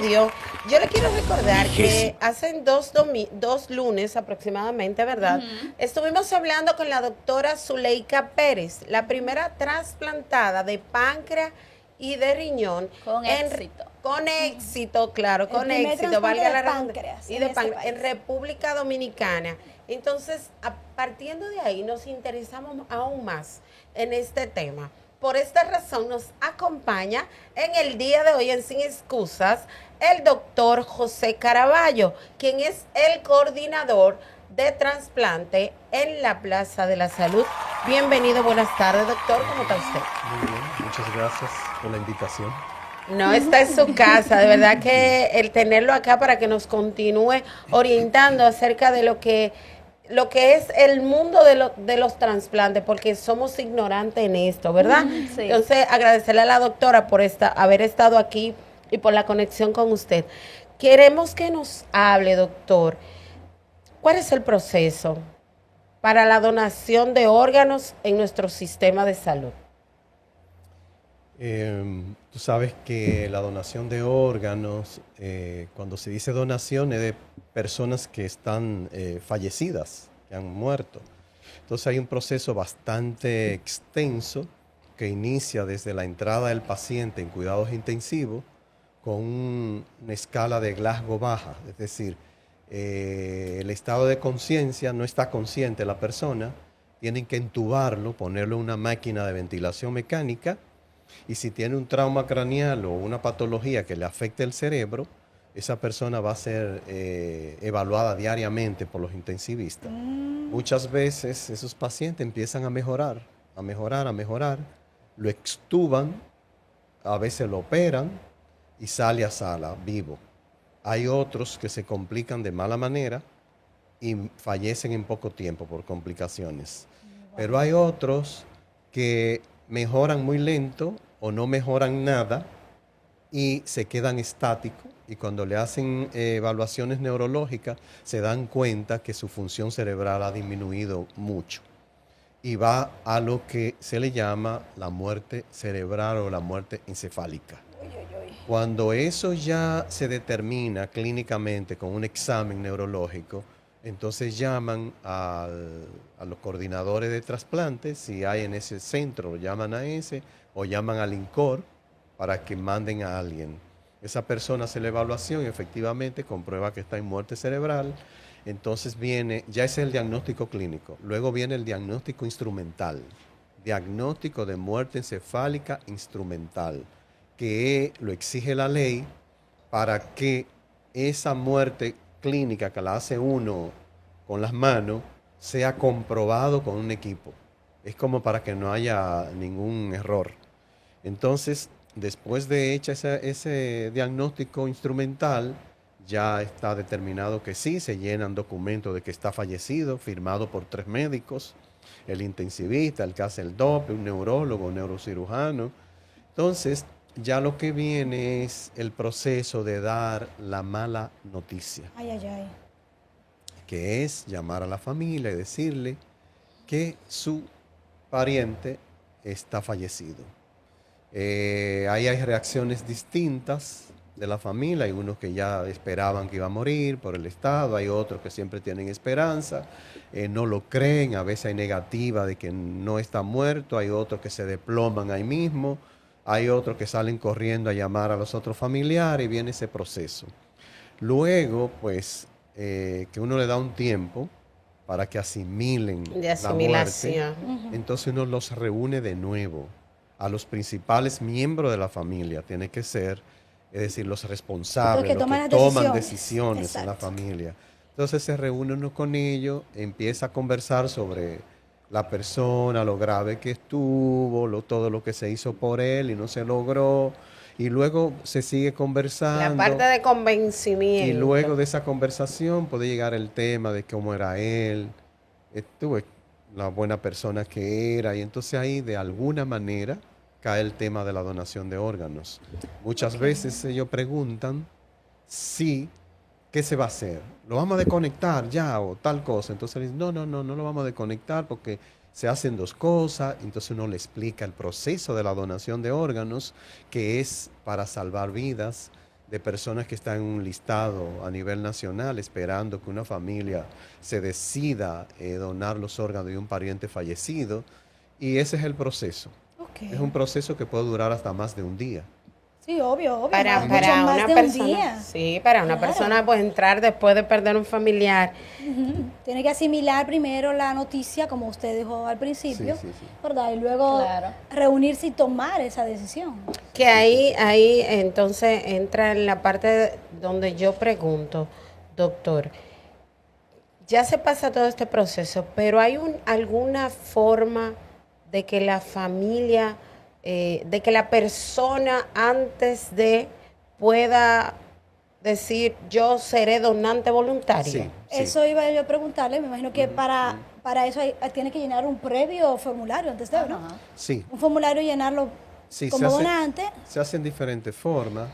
estudio, yo le quiero recordar que hace dos lunes aproximadamente, ¿verdad? Estuvimos hablando con la doctora Zuleika Pérez, la primera trasplantada de páncreas y de riñón. Con éxito. Con éxito, claro, con éxito, valga la redundancia. Y de páncreas en República Dominicana. Entonces, partiendo de ahí, nos interesamos aún más en este tema. Por esta razón nos acompaña en el día de hoy en Sin Excusas el doctor José Caraballo, quien es el coordinador de trasplante en la Plaza de la Salud. Bienvenido, buenas tardes, doctor. ¿Cómo está usted? Muy bien, muchas gracias por la invitación. No, está en su casa, de verdad que el tenerlo acá para que nos continúe orientando acerca de lo que es el mundo de los trasplantes, porque somos ignorantes en esto, ¿verdad? Sí. Entonces, agradecerle a la doctora por haber estado aquí y por la conexión con usted. Queremos que nos hable, doctor, ¿cuál es el proceso para la donación de órganos en nuestro sistema de salud? Tú sabes que la donación de órganos, cuando se dice donación, es de personas que están fallecidas, que han muerto. Entonces hay un proceso bastante extenso que inicia desde la entrada del paciente en cuidados intensivos con una escala de Glasgow baja, es decir, el estado de conciencia, no está consciente la persona, tienen que entubarlo, ponerlo en una máquina de ventilación mecánica. Y si tiene un trauma craneal o una patología que le afecte el cerebro, esa persona va a ser evaluada diariamente por los intensivistas. Muchas veces esos pacientes empiezan a mejorar, lo extuban, a veces lo operan y sale a sala vivo. Hay otros que se complican de mala manera y fallecen en poco tiempo por complicaciones. Pero hay otros que mejoran muy lento o no mejoran nada y se quedan estáticos, y cuando le hacen evaluaciones neurológicas se dan cuenta que su función cerebral ha disminuido mucho y va a lo que se le llama la muerte cerebral o la muerte encefálica. Cuando eso ya se determina clínicamente con un examen neurológico, entonces llaman a los coordinadores de trasplantes, si hay en ese centro, llaman a ese o llaman al INCOR para que manden a alguien. Esa persona hace la evaluación y efectivamente comprueba que está en muerte cerebral. Entonces viene, ya es el diagnóstico clínico, luego viene el diagnóstico instrumental, diagnóstico de muerte encefálica instrumental, que lo exige la ley para que esa muerte clínica que la hace uno con las manos sea comprobado con un equipo. Es como para que no haya ningún error. Entonces, después de hecha ese diagnóstico instrumental, ya está determinado que sí, se llenan documentos de que está fallecido, firmado por 3 médicos, el intensivista, el que hace el Doppler, un neurólogo, un neurocirujano. Entonces, ya lo que viene es el proceso de dar la mala noticia. Que es llamar a la familia y decirle que su pariente está fallecido. Ahí hay reacciones distintas de la familia. Hay unos que ya esperaban que iba a morir por el estado, hay otros que siempre tienen esperanza, no lo creen, a veces hay negativa de que no está muerto, hay otros que se desploman ahí mismo, hay otros que salen corriendo a llamar a los otros familiares y viene ese proceso. Luego, pues, que uno le da un tiempo para que asimilen la muerte, entonces uno los reúne de nuevo a los principales miembros de la familia, tiene que ser, es decir, los responsables, los que toman decisiones en la familia. Entonces se reúne uno con ellos, empieza a conversar sobre la persona, lo grave que estuvo, todo lo que se hizo por él y no se logró, y luego se sigue conversando. La parte de convencimiento. Y luego de esa conversación puede llegar el tema de cómo era él, la buena persona que era, y entonces ahí de alguna manera cae el tema de la donación de órganos. Muchas veces ellos preguntan si, ¿qué se va a hacer? ¿Lo vamos a desconectar ya o tal cosa? Entonces le dicen, no lo vamos a desconectar porque se hacen 2 cosas. Entonces uno le explica el proceso de la donación de órganos, que es para salvar vidas, de personas que están en un listado a nivel nacional esperando que una familia se decida donar los órganos de un pariente fallecido, y ese es el proceso. Okay. Es un proceso que puede durar hasta más de un día. Sí, obvio. Para más una de persona, un día. sí, para una persona pues entrar después de perder un familiar. Tiene que asimilar primero la noticia, como usted dijo al principio, Sí. ¿verdad? Y luego reunirse y tomar esa decisión. Que ahí entonces entra en la parte donde yo pregunto, doctor, ya se pasa todo este proceso, pero ¿hay alguna forma de que la familia, de que la persona antes de pueda decir yo seré donante voluntario? Sí. Eso iba yo a preguntarle, me imagino que para eso tiene que llenar un previo formulario antes de, ¿no? Sí. Un formulario llenarlo como donante. Se hace en diferentes formas,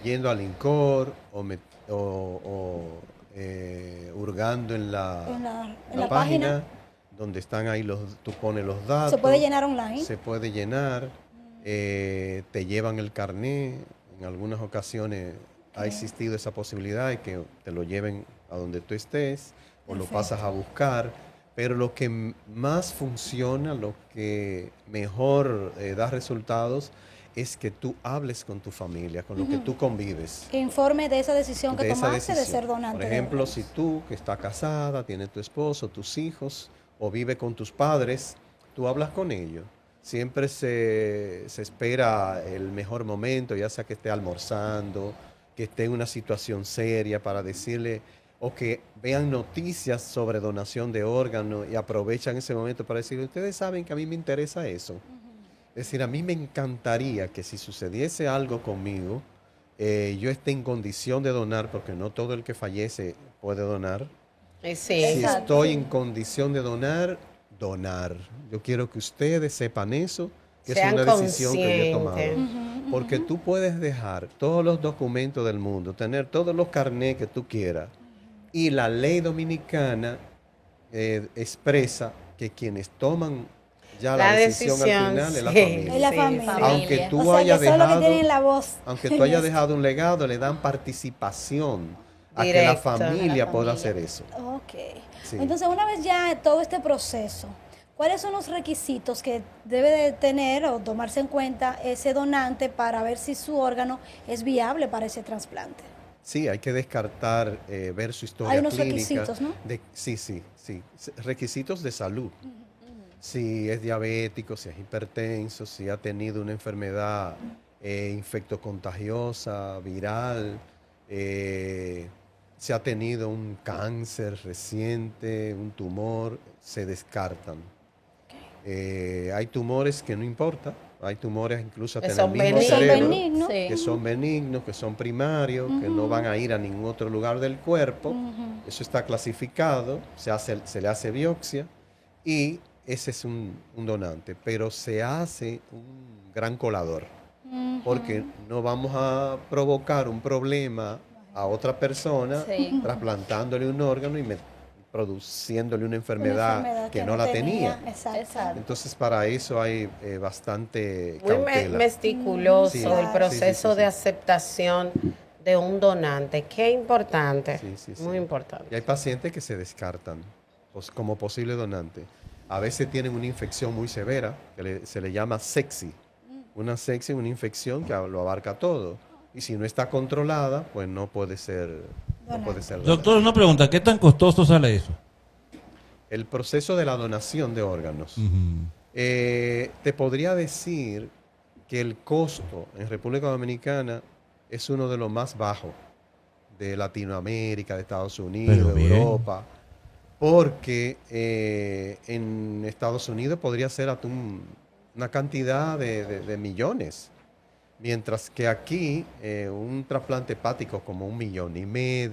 yendo al INCOR o hurgando en la página donde están ahí tú pones los datos. ¿Se puede llenar online? Se puede llenar, te llevan el carné, en algunas ocasiones ha existido esa posibilidad de que te lo lleven a donde tú estés o lo pasas a buscar, pero lo que más funciona, lo que mejor da resultados es que tú hables con tu familia, con lo que tú convives. Que informe de esa decisión que tomaste de ser donante. Por ejemplo, si tú, que estás casada, tienes tu esposo, tus hijos, o vive con tus padres, tú hablas con ellos. Siempre se espera el mejor momento, ya sea que esté almorzando, que esté en una situación seria, para decirle, o que vean noticias sobre donación de órganos y aprovechan ese momento para decir, ustedes saben que a mí me interesa eso. Es decir, a mí me encantaría que si sucediese algo conmigo, yo esté en condición de donar, porque no todo el que fallece puede donar. Sí, si estoy en condición de donar. Yo quiero que ustedes sepan eso, que sean es una decisión que yo he tomado. Porque Ujú. tú puedes dejar todos los documentos del mundo, tener todos los carnés que tú quieras, y la ley dominicana expresa que quienes toman ya la decisión al final es la familia. Es la familia. Aunque tú o sea, hayas que son los que dejado, tienen la voz. aunque tú hayas dejado un legado, le dan participación a que la familia pueda hacer eso. Ok. Sí. Entonces, una vez ya todo este proceso, ¿cuáles son los requisitos que debe de tener o tomarse en cuenta ese donante para ver si su órgano es viable para ese trasplante? Sí, hay que descartar, ver su historia Hay unos clínica. requisitos, ¿no? Sí. Requisitos de salud. Si es diabético, si es hipertenso, si ha tenido una enfermedad infectocontagiosa, viral, si ha tenido un cáncer reciente, un tumor, se descartan. Hay tumores que no importa, hay tumores incluso hasta en el mismo cerebro, que son benignos, que son primarios, que no van a ir a ningún otro lugar del cuerpo. Eso está clasificado, se le hace biopsia y ese es un donante, pero se hace un gran colador, porque no vamos a provocar un problema a otra persona trasplantándole un órgano y produciéndole una enfermedad que no la tenía. Exacto. Entonces, para eso hay bastante cautela. Muy meticuloso el proceso de aceptación de un donante. Qué importante. Muy importante. Y hay pacientes que se descartan como posible donante. A veces tienen una infección muy severa, que se le llama sepsis. Una sepsis, una infección que lo abarca todo. Y si no está controlada, pues no puede ser. Doctor, una pregunta, ¿qué tan costoso sale eso? El proceso de la donación de órganos. Te podría decir que el costo en República Dominicana es uno de los más bajos de Latinoamérica, de Estados Unidos, de Europa, porque en Estados Unidos podría ser hasta una cantidad de millones. Mientras que aquí un trasplante hepático como 1,5 millones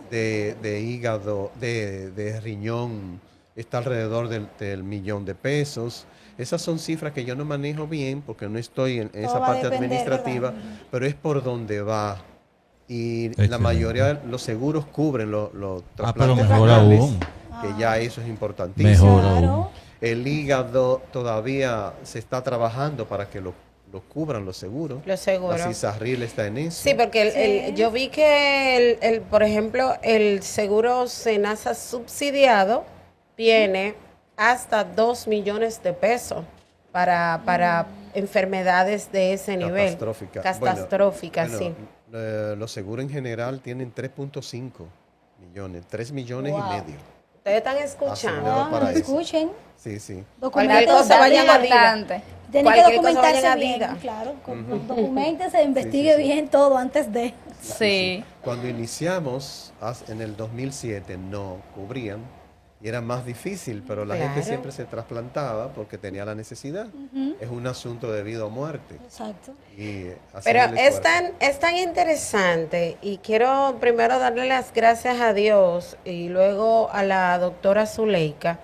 de hígado, de riñón, está alrededor del $1,000,000. Esas son cifras que yo no manejo bien porque no estoy en esa parte administrativa, pero es por donde va. Y la mayoría de los seguros cubren los trasplantes renales, que ya eso es importantísimo. Mejor aún. El hígado todavía se está trabajando para que lo lo cubran los seguros. Los seguros. La CISARRIL está en eso. Sí, porque yo vi que, por ejemplo, el seguro SENASA subsidiado tiene hasta 2 millones de pesos para enfermedades de ese nivel. Catastróficas, Bueno, sí. Los seguros en general tienen 3.5 millones, 3 millones y medio. Ustedes están escuchando. Asegurado para eso. Escuchen. Sí, sí. Cualquier cosa vayan a importante. DIDA. Tienen que Cualquier cosa documentarse vayan a bien, DIDA. claro. Documentense, investigue bien todo antes de. Sí. Cuando iniciamos en el 2007 no cubrían y era más difícil, pero la gente Claro. siempre se trasplantaba porque tenía la necesidad. Es un asunto de vida o muerte. Exacto. Y Pero hacen el es esfuerzo. tan interesante y quiero primero darle las gracias a Dios y luego a la doctora Zuleika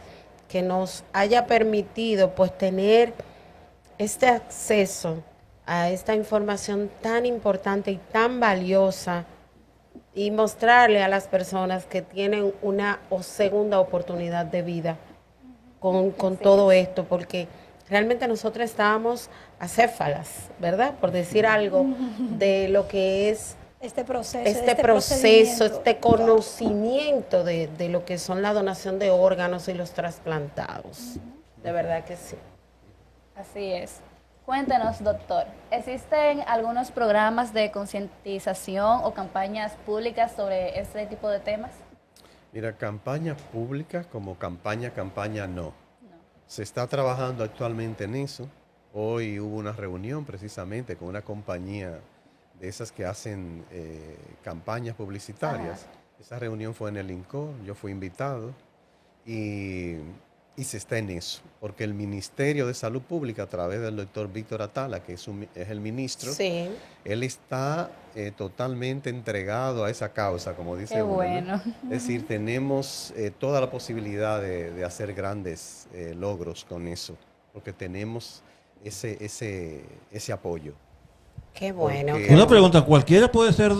que nos haya permitido pues tener este acceso a esta información tan importante y tan valiosa y mostrarle a las personas que tienen una o segunda oportunidad de vida con todo esto, porque realmente nosotros estábamos acéfalas, ¿verdad? Por decir algo de lo que es Este proceso. este procedimiento. conocimiento de lo que son la donación de órganos y los trasplantados. De verdad que sí. Así es. Cuéntenos, doctor, ¿existen algunos programas de concientización o campañas públicas sobre este tipo de temas? Mira, campaña pública como campaña no. Se está trabajando actualmente en eso. Hoy hubo una reunión precisamente con una compañía de esas que hacen campañas publicitarias. Esa reunión fue en el INCOR, yo fui invitado y se está en eso, porque el Ministerio de Salud Pública, a través del doctor Víctor Atala, que es el ministro, Sí. él está totalmente entregado a esa causa, como dice Qué uno, ¿no? bueno. Es decir, tenemos toda la posibilidad de hacer grandes logros con eso, porque tenemos ese apoyo. Qué bueno. Porque- Una pregunta, ¿cualquiera puede ser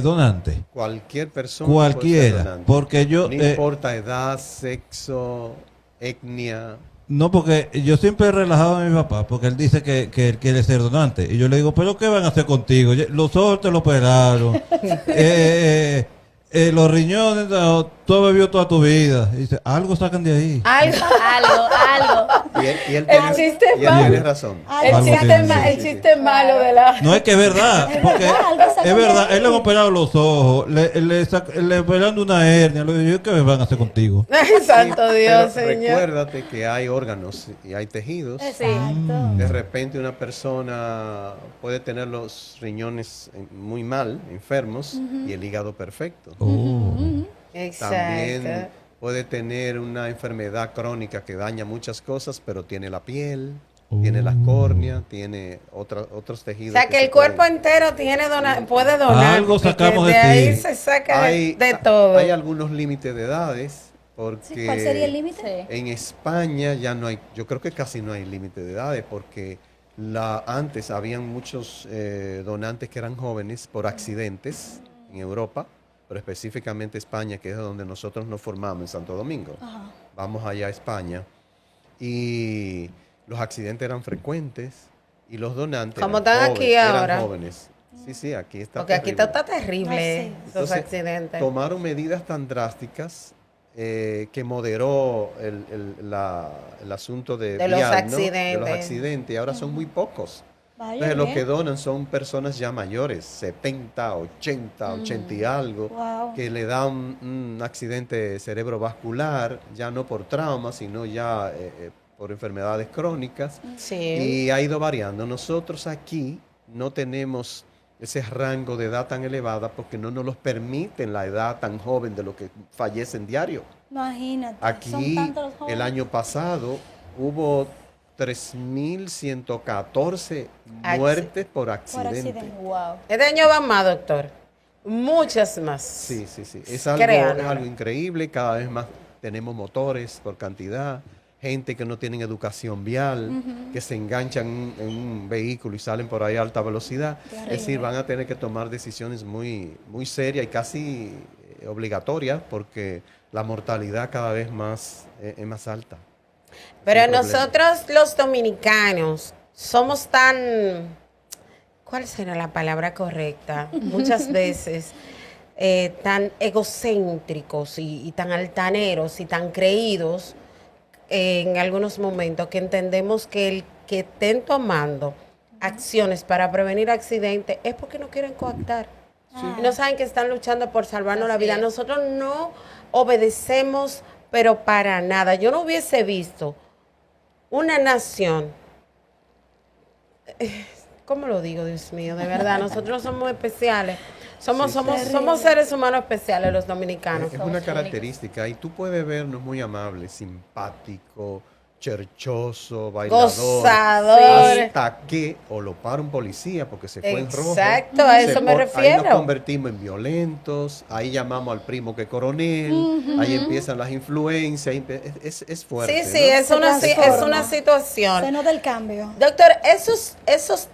donante? Cualquier persona puede ser Cualquiera, donante. porque yo... No importa edad, sexo, etnia. No, porque yo siempre he relajado a mi papá, porque él dice que él quiere ser donante. Y yo le digo, ¿pero qué van a hacer contigo? Los ojos te lo operaron. Los riñones, tú has bebido toda tu vida. Y dice, algo sacan de ahí. Algo. Algo. Y él El chiste y él va- tiene razón. Algo Algo sacan tiene. de ahí. El chiste malo de la... No es que es verdad, porque algo sacan es de verdad, ahí. él le han operado los ojos, le operan una hernia. Le digo, yo, ¿qué van a hacer contigo? Ay, santo Dios, Pero Señor. recuérdate que hay órganos y hay tejidos. Exacto. De repente una persona puede tener los riñones muy mal, enfermos, y el hígado perfecto. Exacto. También puede tener una enfermedad crónica que daña muchas cosas, pero tiene la piel, tiene las córneas, tiene otros O tejidos. sea, que se el cuerpo pueden- entero puede donar. Algo porque sacamos de ahí ti. se saca hay, de todo. hay algunos límites de edades, porque Sí, ¿cuál sería el límite? Sí. en España ya no hay, yo creo que casi no hay límite de edades, porque antes habían muchos donantes que eran jóvenes por accidentes en Europa, pero específicamente España, que es donde nosotros nos formamos en Santo Domingo. Ajá. Vamos allá a España y los accidentes eran frecuentes y los donantes Como eran están aquí eran ahora. jóvenes. Sí, sí, aquí está Porque aquí terrible. está terrible, Ah, sí. esos Entonces, accidentes. Tomaron medidas tan drásticas que moderó el asunto De los vial, ¿no? accidentes. De los accidentes. Y ahora son muy pocos. Vaya, Entonces, lo bien. que donan son personas ya mayores, 70, 80, 80 y algo, Wow. que le dan un accidente cerebrovascular, ya no por trauma, sino ya por enfermedades crónicas. Sí. Y ha ido variando. Nosotros aquí no tenemos ese rango de edad tan elevada porque no nos los permiten la edad tan joven de lo que fallecen diario. Imagínate. son Aquí tantos los jóvenes. el año pasado hubo 3.114 muertes por accidente. accidente. Wow. Este año van más, doctor. Muchas más. Sí, sí, sí. Es Créanlo. algo increíble. Cada vez más tenemos motores por cantidad, gente que no tienen educación vial, que se enganchan en un vehículo y salen por ahí a alta velocidad. Es decir, van a tener que tomar decisiones muy, muy serias y casi obligatorias porque la mortalidad cada vez más es más alta. Pero Es un problema. nosotros los dominicanos somos tan, ¿cuál será la palabra correcta? Muchas veces tan egocéntricos y tan altaneros y tan creídos en algunos momentos que entendemos que el que estén tomando acciones para prevenir accidentes es porque no quieren coactar. Y no saben que están luchando por salvarnos la vida. Nosotros no obedecemos, pero para nada. Yo no hubiese visto una nación, ¿cómo lo digo, Dios mío? De verdad, nosotros somos especiales. Somos seres humanos especiales los dominicanos. Es una característica y tú puedes vernos muy amables, simpático, cherchoso, bailador, gozador, hasta que o lo para un policía porque se fue en rojo. Exacto, a eso me refiero. Ahí nos convertimos en violentos, ahí llamamos al primo que coronel, ahí empiezan las influencias, es fuerte. Sí, ¿no? es una situación. Seno del cambio. Doctor, esos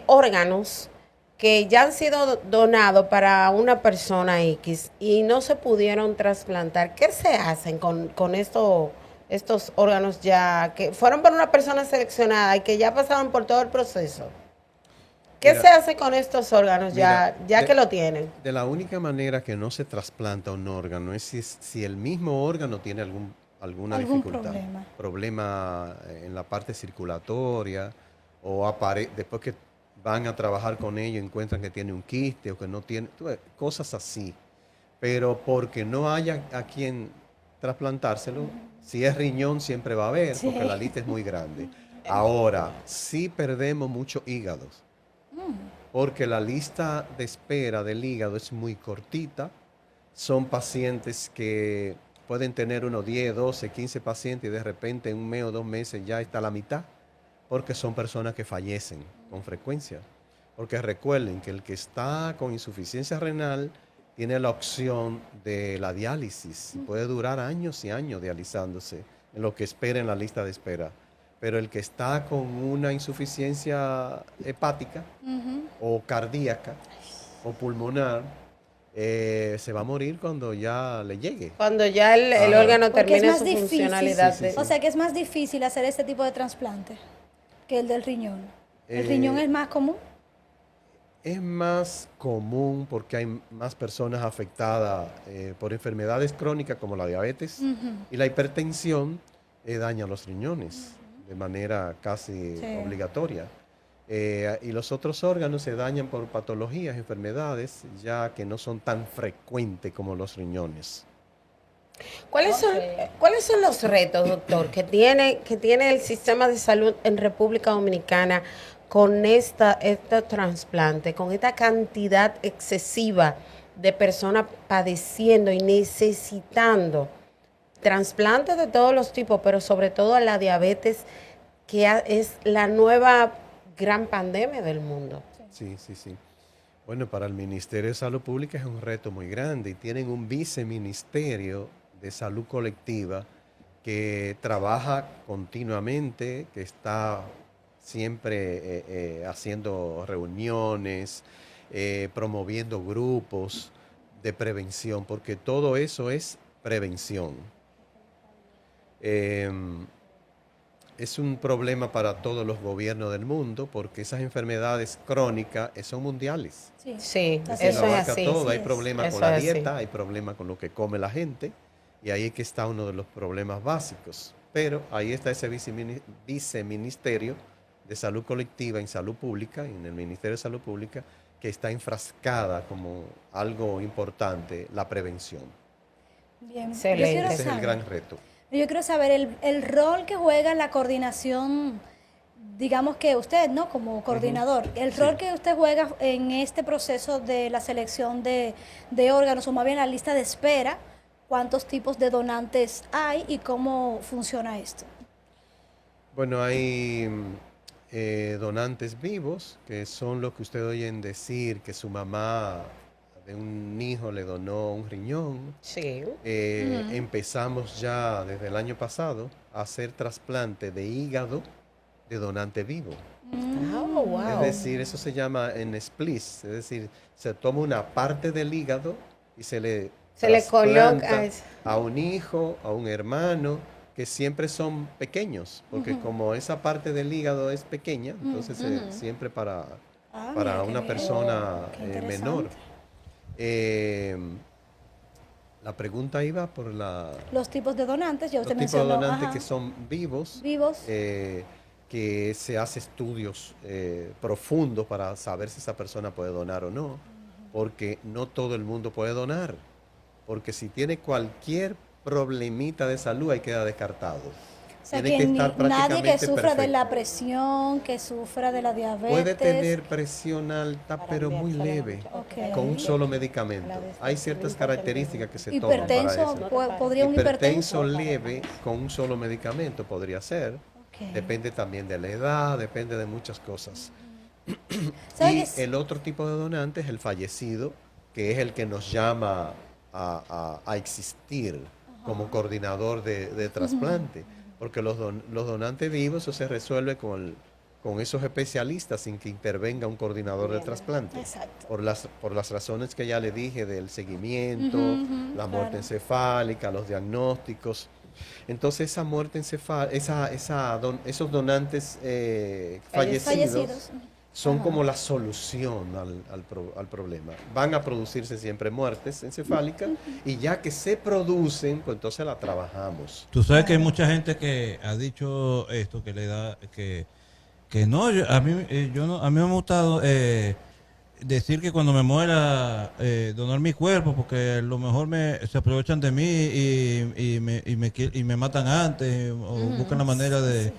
órganos que ya han sido donados para una persona X y no se pudieron trasplantar, ¿qué se hacen con estos órganos ya que fueron para una persona seleccionada y que ya pasaron por todo el proceso? ¿Qué se hace con estos órganos ya que lo tienen? De la única manera que no se trasplanta un órgano es si el mismo órgano tiene alguna dificultad. Problema en la parte circulatoria o después que van a trabajar con ello encuentran que tiene un quiste o que no tiene, cosas así. Pero porque no haya a quien trasplantárselo, si es riñón siempre va a haber, porque la lista es muy grande. Ahora, sí perdemos muchos hígados, porque la lista de espera del hígado es muy cortita. Son pacientes que pueden tener unos 10, 12, 15 pacientes y de repente en un mes o 2 meses ya está la mitad, porque son personas que fallecen con frecuencia. Porque recuerden que el que está con insuficiencia renal tiene la opción de la diálisis. Puede durar años y años dializándose en lo que espera en la lista de espera. Pero el que está con una insuficiencia hepática o cardíaca o pulmonar, se va a morir cuando ya le llegue. Cuando ya el órgano termine su funcionalidad. Sí. O sea que es más difícil hacer este tipo de trasplante que el del riñón. ¿El riñón es más común? Es más común porque hay más personas afectadas por enfermedades crónicas como la diabetes y la hipertensión daña los riñones de manera casi obligatoria. Y los otros órganos se dañan por patologías, enfermedades, ya que no son tan frecuentes como los riñones. ¿Cuáles son los retos, doctor, que tiene el sistema de salud en República Dominicana con este trasplante, con esta cantidad excesiva de personas padeciendo y necesitando trasplantes de todos los tipos, pero sobre todo a la diabetes, que es la nueva gran pandemia del mundo? Sí. Bueno, para el Ministerio de Salud Pública es un reto muy grande y tienen un viceministerio de salud colectiva que trabaja continuamente, que está siempre haciendo reuniones, promoviendo grupos de prevención, porque todo eso es prevención. Es un problema para todos los gobiernos del mundo, porque esas enfermedades crónicas son mundiales. Sí, eso es así. Todo. Hay problemas con la dieta, hay problemas con lo que come la gente, y ahí es que está uno de los problemas básicos. Pero ahí está ese viceministerio de salud colectiva en salud pública, en el Ministerio de Salud Pública, que está enfrascada como algo importante, la prevención. Bien, ese es el gran reto. Yo quiero saber el rol que juega la coordinación, digamos que usted, ¿no? Como coordinador, el rol que usted juega en este proceso de la selección de órganos, o más bien la lista de espera, cuántos tipos de donantes hay y cómo funciona esto. Bueno, hay donantes vivos, que son los que usted oyen decir que su mamá de un hijo le donó un riñón. Sí. Empezamos ya desde el año pasado a hacer trasplante de hígado de donante vivo. Oh, wow. Es decir, eso se llama en splis, es decir, se toma una parte del hígado y se le coloca a un hijo, a un hermano, que siempre son pequeños, porque como esa parte del hígado es pequeña, entonces siempre para mira, una qué persona qué interesante. menor. La pregunta iba por Los tipos de donantes, ya los usted tipos de mencionó. donantes ajá. que son vivos, Vivos. que se hace estudios profundos para saber si esa persona puede donar o no, porque no todo el mundo puede donar, porque si tiene cualquier problemita de salud ahí queda descartado. O sea, Tiene que que estar nadie que prácticamente sufra de la perfecto. presión, que sufra de la diabetes. Puede tener presión alta, Para pero muy enviársela leve, mucho. Ok. con un solo medicamento. Hay ciertas características que se toman para Hipertenso, eso. podría un Hipertenso hipertenso. leve con un solo medicamento podría ser. Ok. Depende también de la edad, depende de muchas cosas. ¿Sabes? Y el otro tipo de donante es el fallecido, que es el que nos llama a existir como coordinador de trasplante. Porque los donantes vivos, eso se resuelve con esos especialistas sin que intervenga un coordinador de trasplante. Exacto. Por las razones que ya le dije del seguimiento, la muerte claro. encefálica, los diagnósticos. Entonces esa muerte encefálica, esos donantes fallecidos son como la solución al problema. Van a producirse siempre muertes encefálicas y ya que se producen, pues entonces la trabajamos. Tú sabes que hay mucha gente que ha dicho esto, que le da, que no, a mí me ha gustado decir que cuando me muera donar mi cuerpo, porque a lo mejor se aprovechan de mí y me matan antes o buscan la manera de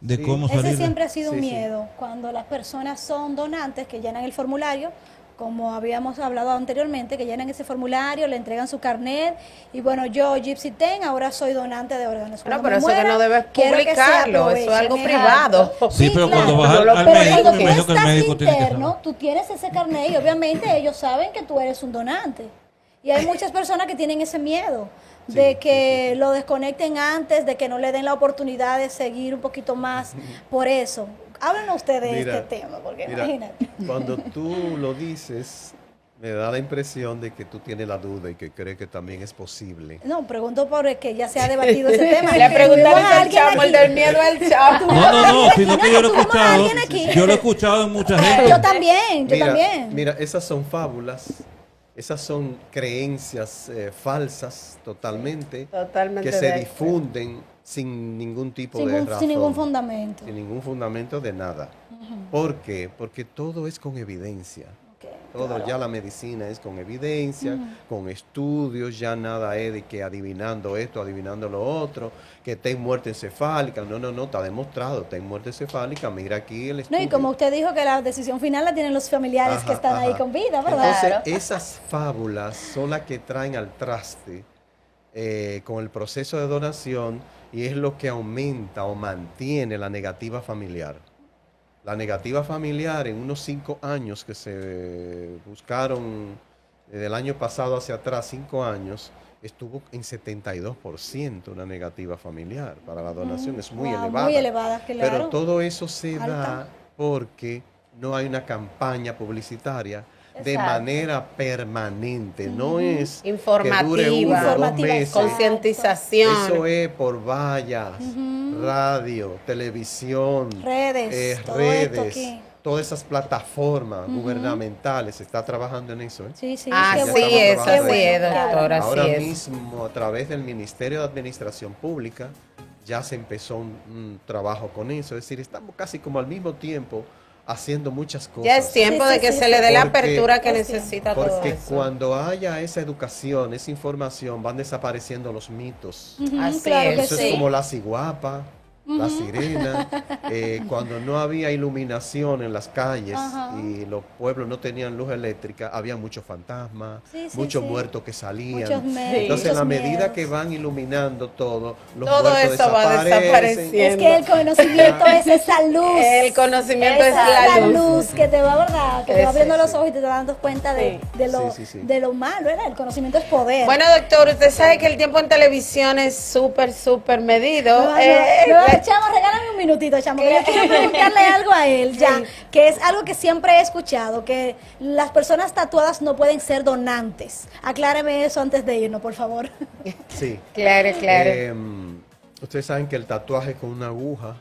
Sí. cómo Ese salir. siempre ha sido un Sí, sí. miedo. Cuando las personas son donantes que llenan el formulario, como habíamos hablado anteriormente, que llenan ese formulario, le entregan su carnet y bueno, yo, Gypsy Ten, ahora soy donante de órganos. Bueno, Cuando pero me eso que muera, no debes quiero que se publicarlo, eso es algo aprovechen. privado. Exacto. Sí, pero cuando claro. vas No lo al Pero médico, cuando me tú imagino que el estás médico tiene que interno, saber. tú tienes ese carnet y obviamente ellos saben que tú eres un donante. Y hay muchas personas que tienen ese miedo de que lo desconecten antes, de que no le den la oportunidad de seguir un poquito más por eso. Háblenos ustedes de Mira, este tema, porque mira, imagínate. cuando tú lo dices, me da la impresión de que tú tienes la duda y que crees que también es posible. No, pregunto por que ya se ha debatido ese tema. Le preguntaron Tuvimos a al alguien chamo, el aquí. del miedo al chamo. No, sino que yo lo he tuvimos a escuchado. alguien aquí. Yo lo he escuchado en mucha gente. Yo también, yo Mira, también. mira, esas son fábulas, esas son creencias falsas totalmente, Totalmente que se de acuerdo. difunden sin ningún tipo de razón. Sin ningún fundamento. Sin ningún fundamento de nada. ¿Por qué? Porque todo es con evidencia. Ok, Todo, claro. ya la medicina es con evidencia, con estudios, ya nada es de que adivinando esto, adivinando lo otro, que ten muerte encefálica. No, está demostrado, ten muerte encefálica, mira aquí el No, estudio. y como usted dijo que la decisión final la tienen los familiares que están ahí ajá. con vida, ¿verdad? Entonces, Claro. esas fábulas son las que traen al traste con el proceso de donación y es lo que aumenta o mantiene la negativa familiar. La negativa familiar en unos 5 años que se buscaron, desde el año pasado hacia atrás, 5 años, estuvo en 72% una negativa familiar para la donación. Es muy Wow, elevada. muy elevada, claro. Pero todo eso se Alta. da porque no hay una campaña publicitaria de Exacto. manera permanente. No es que Informativa. dure 1 o 2 Informativa, meses. Concientización. Eso es por vallas, radio, televisión, Redes, todo esto redes, aquí. todas esas plataformas gubernamentales. Se está trabajando en eso. Sí, sí. Así qué bueno, es, qué así bueno, es, qué bueno. doctora, así Ahora es. mismo, a través del Ministerio de Administración Pública, ya se empezó un trabajo con eso. Es decir, estamos casi como al mismo tiempo haciendo muchas cosas. Ya es tiempo Sí, de sí, que sí, se le dé la Porque- apertura que Es necesita todo Porque eso. cuando haya esa educación, esa información, van desapareciendo los mitos. Ujú, Así claro que es. Eso sí. es como la ciguapa, la sirena, cuando no había iluminación en las calles Ajá. y los pueblos no tenían luz eléctrica, había muchos fantasmas, Sí, sí, muchos sí. muertos que salían. Muchos miedos, Entonces, en muchos la medida miedos. que van iluminando todo, los Todo muertos eso va desaparecen. desapareciendo. Es que el conocimiento es esa luz. El conocimiento es Esa la luz. luz que te va, ¿verdad? Que te va Sí, abriendo sí, los sí. ojos y te va dando cuenta de, Sí. Sí. de lo malo, ¿verdad? El conocimiento es poder. Bueno, doctor, usted sabe que el tiempo en televisión es súper medido. Chamo, regálame un minutito, chamo, que yo quiero preguntarle algo a él ya, que es algo que siempre he escuchado, que las personas tatuadas no pueden ser donantes. Acláreme eso antes de irnos, por favor. Sí. Claro. Eh, Ustedes saben que el tatuaje con una aguja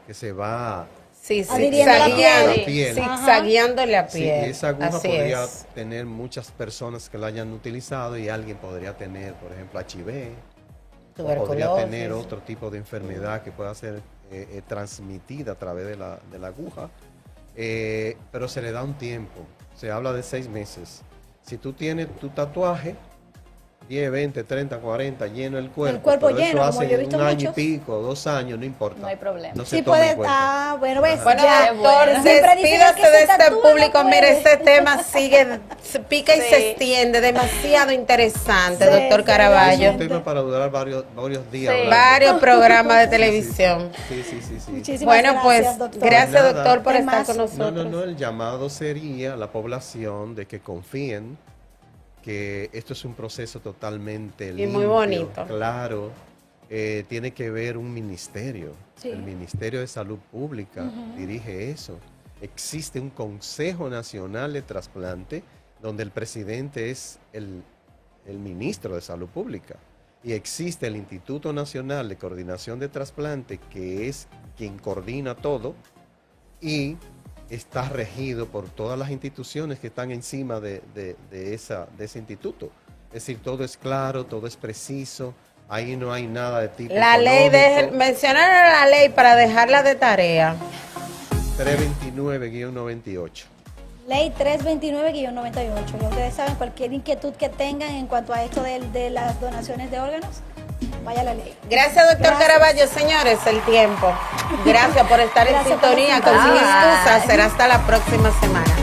que se va Sí, Adhiriendo la piel. zigzagueando la Sí, piel. esa aguja Así podría es. tener muchas personas que la hayan utilizado y alguien podría tener, por ejemplo, HIV, o podría Tuberculosis. tener otro tipo de enfermedad que pueda ser transmitida a través de la aguja, pero se le da un tiempo, se habla de 6 meses. Si tú tienes tu tatuaje, 10, 20, 30, 40, lleno el cuerpo. cuerpo pero lleno, eso como hace yo he visto un año muchos. y pico, 2 años, no importa. No hay problema. No se Sí toma en puede, cuenta. bueno, ves, Bueno, ya. doctor, Siempre dicen despídase que de se este tatúa, público. no Mire, puede. este tema sigue, se pica y Sí. se extiende, demasiado interesante, Sí, doctor sí, Caraballo. Es un realmente. tema para durar varios días. Sí. hablando. Varios programas de televisión. Sí. Muchísimas Bueno, pues, gracias, doctor. gracias, Nada. doctor, por estar Además, con nosotros. No, el llamado sería a la población de que confíen que esto es un proceso totalmente limpio, muy bonito. claro. Tiene que ver un ministerio, Sí. el Ministerio de Salud Pública dirige eso. Existe un Consejo Nacional de Trasplante donde el presidente es el ministro de Salud Pública. Y existe el Instituto Nacional de Coordinación de Trasplante, que es quien coordina todo y está regido por todas las instituciones que están encima de ese instituto. Es decir, todo es claro, todo es preciso, ahí no hay nada de tipo La ley, económico. mencionaron la ley para dejarla de tarea. 329-98. Ley 329-98. Ya ustedes saben, cualquier inquietud que tengan en cuanto a esto de las donaciones de órganos, vaya a la ley. Gracias, doctor Gracias. Caraballo. Señores, el tiempo. Gracias por estar en Gracias por sintonía la con Sin sintonía. Excusas. Será hasta la próxima semana.